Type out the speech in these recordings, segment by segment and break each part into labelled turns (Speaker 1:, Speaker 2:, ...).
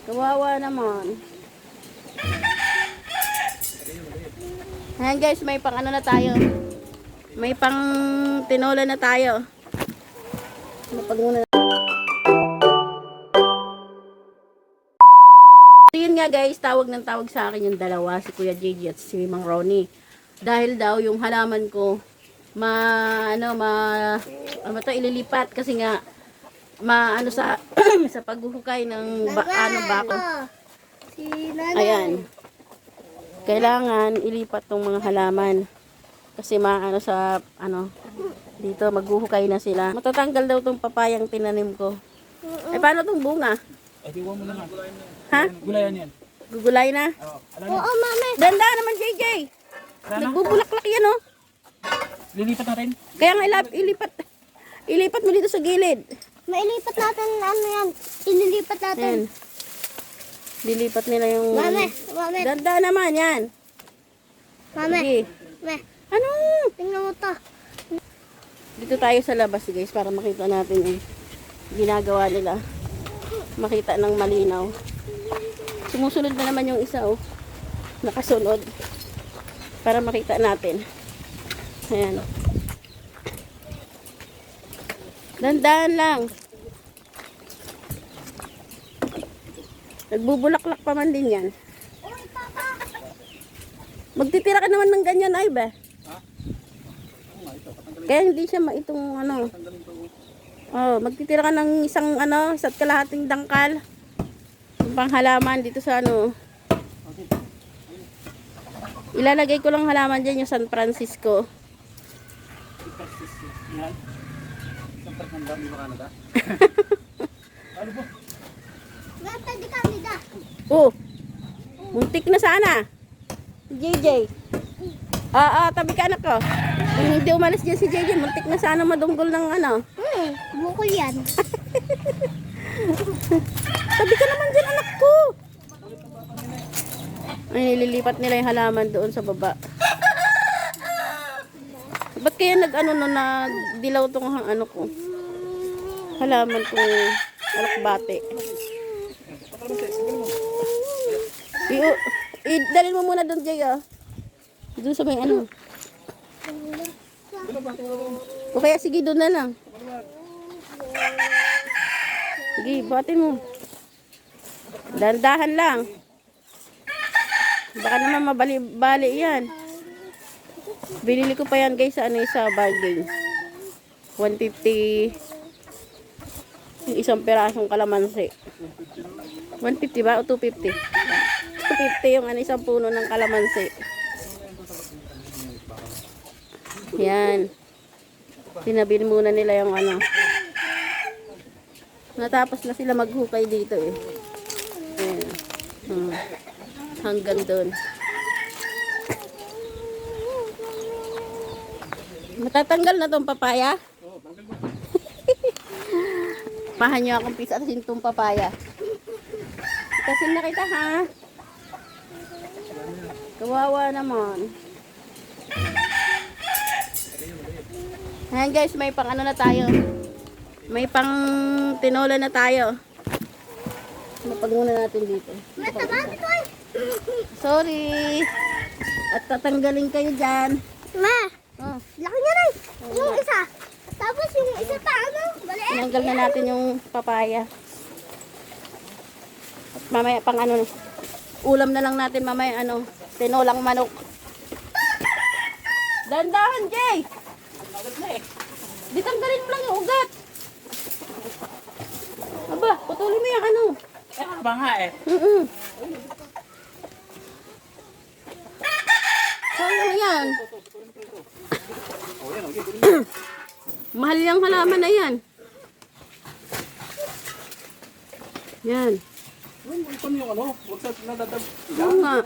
Speaker 1: Kawawa naman. Ayan guys, may pang ano na tayo. May pang tinola na tayo. Napag muna na. So yun nga guys, tawag ng tawag sa akin yung dalawa, si Kuya JJ at si Mang Ronnie. Dahil daw yung halaman ko ano to, ililipat kasi nga maano sa sa paghuhukay ng bako. Ayan. Kailangan ilipat tong mga halaman. Kasi maano sa dito maghuhukay na sila. Matatanggal daw tong papayang tinanim ko. Eh paano tong bunga?
Speaker 2: Eh, diwan mo na nga.
Speaker 1: Ha?
Speaker 2: Gulayan yan.
Speaker 1: Gugulay na?
Speaker 3: Oo, mami.
Speaker 1: Danda naman JJ. Nagbubulaklak yan oh.
Speaker 2: Lilipat natin.
Speaker 1: Kaya nga ilipat mo dito sa gilid.
Speaker 3: Mailipat natin, ano yan. Ililipat natin.
Speaker 1: Ayan. Lilipat nila yung...
Speaker 3: Mami.
Speaker 1: Danda naman yan.
Speaker 3: Mami.
Speaker 1: Sige.
Speaker 3: Mami.
Speaker 1: Ano?
Speaker 3: Tingnan mo to.
Speaker 1: Dito tayo sa labas guys para makita natin yung ginagawa nila. Makita ng malinaw. Sumusunod na naman yung isa oh. Nakasunod. Para makita natin. Ayan. Dandan lang. Nagbubulaklak pa man din yan. Magtitira ka naman ng ganyan ay ba? Kaya hindi siya maitong ano. Oh, magtitira ka ng isa't kalahating dangkal. Yung panghalaman dito sa ano. Ilalagay ko lang halaman dyan yung San Francisco.
Speaker 2: Yan. Isang perkanda, di ba Canada? Ano po?
Speaker 3: Pwede kami da.
Speaker 1: Oh. Muntik na sana. JJ. Tabi ka anak ko. Kung hindi umalis dyan si JJ, muntik na sana madunggol ng ano.
Speaker 3: Bukol yan.
Speaker 1: Tabi ka naman dyan anak ko. Ay, nililipat nila yung halaman doon sa baba. Ba't kaya nagdilaw tong ano ko? Halaman kong alakbate. Dalhin mo muna doon, Jay, ah. Doon sa may ano. O kaya sige, doon na lang. Sige, batin mo. Dandahan lang. Baka naman mabali-bali yan. Binili ko pa yan guys sa sa bargain. 150 yung isang perasong kalamansi. 150 ba o 250? 250 yung isang puno ng kalamansi. Yan. Tinabili muna nila yung ano. Natapos na sila maghukay dito eh. Ayan. Hanggang doon. Matatanggal na tong papaya? Pahan nyo akong pisa kasi itong papaya. Kasi nakita ha. Kawawa naman. Ayan guys, may pang ano na tayo. May pang tinola na tayo. Napag muna natin dito. Sorry. At tatanggalin kayo dyan.
Speaker 3: Ma.
Speaker 1: Oh.
Speaker 3: Laki niya rin. Yung isa. Tapos yung isa pa ano? Maliit.
Speaker 1: Tinanggal na natin yung papaya. At mamaya pang ano, ulam na lang natin mamaya tinolang manok. Dandahan, Jay! Di tanggalin mo lang yung ugat. Aba, putulin mo yung ano.
Speaker 2: Banga eh.
Speaker 1: Sayang yan. Mahal yung halaman na yan. Yan.
Speaker 2: Ito yung ano, huwag sa nadadab.
Speaker 1: Oo nga.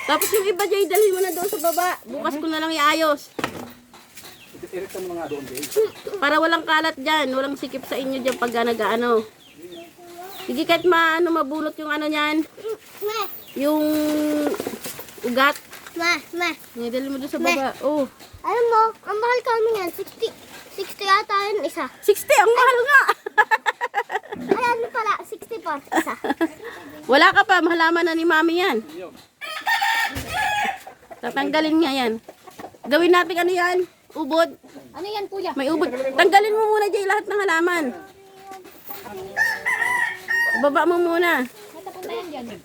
Speaker 1: Tapos yung iba, Jay, dalhin mo na doon sa baba. Bukas ko na lang iayos.
Speaker 2: Irekta mo na nga doon, Jay.
Speaker 1: Para walang kalat dyan. Walang sikip sa inyo dyan pag nag-ano. Sige, kahit mabunot yung ano niyan.
Speaker 3: Ma.
Speaker 1: Yung ugat.
Speaker 3: Ma.
Speaker 1: Dalhin mo doon sa baba. Oh.
Speaker 3: Alam mo, ang mahal kami yan. 60 yata yun isa.
Speaker 1: 60, ang mahal nga.
Speaker 3: Ay, ano pala? 64. Isa.
Speaker 1: Wala ka pa, mahalaman na ni mami yan. Tatanggalin nga yan. Gawin natin ano yan? Ubod.
Speaker 3: Ano yan, kuya?
Speaker 1: May ubod. Tanggalin mo muna dyan lahat ng halaman. Baba mo muna.
Speaker 3: Natapunta yan dyan.
Speaker 1: Ano?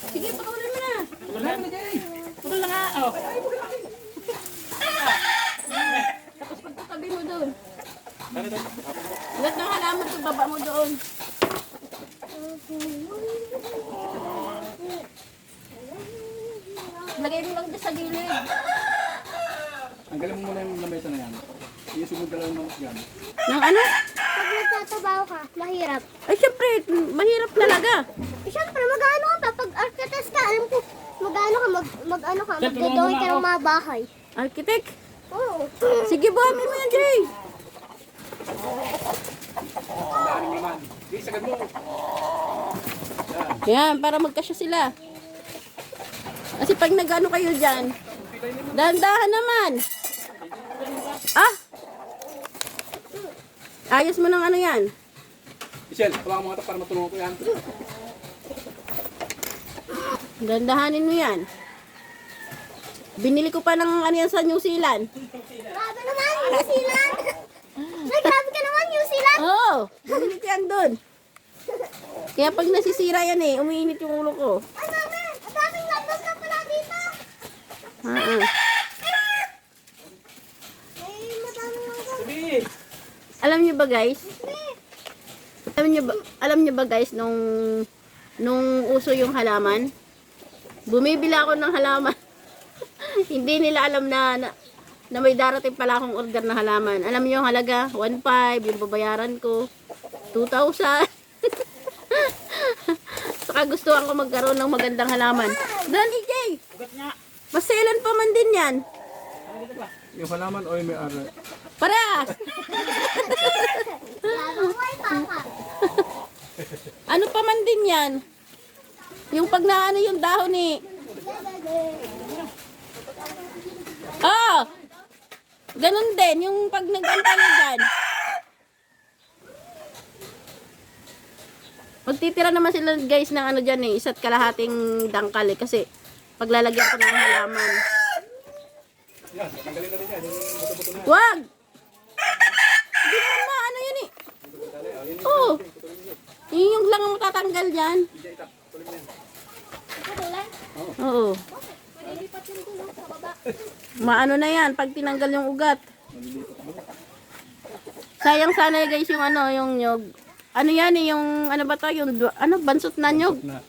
Speaker 1: Sige, pakawalan mo na. Pukul na nga. Tapos pagkatabi mo doon. Lahat ng halaman to, baba mo doon. Lagay mo lang dyan sa gilid.
Speaker 2: Ang galing mo muna yung lamesa na yan. Isusugod ka lang ng yan.
Speaker 1: Nang ano?
Speaker 3: Pag nagtatabaho ka, mahirap.
Speaker 1: Ay, syempre, mahirap talaga.
Speaker 3: Eh, syempre, mag-ano ka pa. Pag architect ka, alam ko, mag-ano ka, mag-ano ka, mag-drawing ka ng mga bahay.
Speaker 1: Architect.
Speaker 3: Oo.
Speaker 1: Sige, buhamin mo yan, Jay.
Speaker 2: Daan mo naman. Di, sagad mo.
Speaker 1: Yan, para magkasya sila. Kasi pag nag-ano kayo dyan, dahan-dahan naman. Ah! Ayos mo ng ano yan.
Speaker 2: Michelle, hawakan mo nga ito para matulungan ko yan.
Speaker 1: Dahan-dahanin mo yan. Binili ko pa ng ano yan sa New Zealand.
Speaker 3: Grabe naman, New Zealand. Ay, grabe ka naman, New Zealand.
Speaker 1: Oo, binili ko yan doon. Kaya pag nasisira yan eh, umiinit yung ulo ko.
Speaker 3: Ay, mami, ang daming laptop ka pala dito.
Speaker 1: Ah.
Speaker 3: Ay, madaming mga
Speaker 2: Sabi!
Speaker 1: Alam niyo ba guys? Alam niyo ba guys nung uso yung halaman? Bumibili ako ng halaman. Hindi nila alam na may darating pala akong order na halaman. Alam niyo yung halaga, 1.5, yung babayaran ko 2,000. Saka gustuhan ko magkaroon ng magandang halaman. Dan EJ. Maselan pa man din 'yan.
Speaker 2: Yung halaman o yung may ara.
Speaker 1: Parehas.
Speaker 3: Ay, papa.
Speaker 1: Ano pa man din 'yan? Yung pag naano yung dahon eh. Oh! Ganun din, yung pag nag-antay dyan. Magtitira naman sila guys ng ano dyan eh, isa't kalahating dangkal eh. Kasi paglalagyan ko ng halaman.
Speaker 2: Yan, tanggalin na rin yan. Yung buto-buto na.
Speaker 1: Wag! Hindi mo ma, ano yun eh. Oo. Yun yung lang ang matatanggal dyan. Oo. Maano na yan, pag tinanggal yung ugat. Sayang sana guys yung ano, yung nyog. Ano yan eh, yung ano ba to, yung ano, bansot na nyog.
Speaker 2: Na.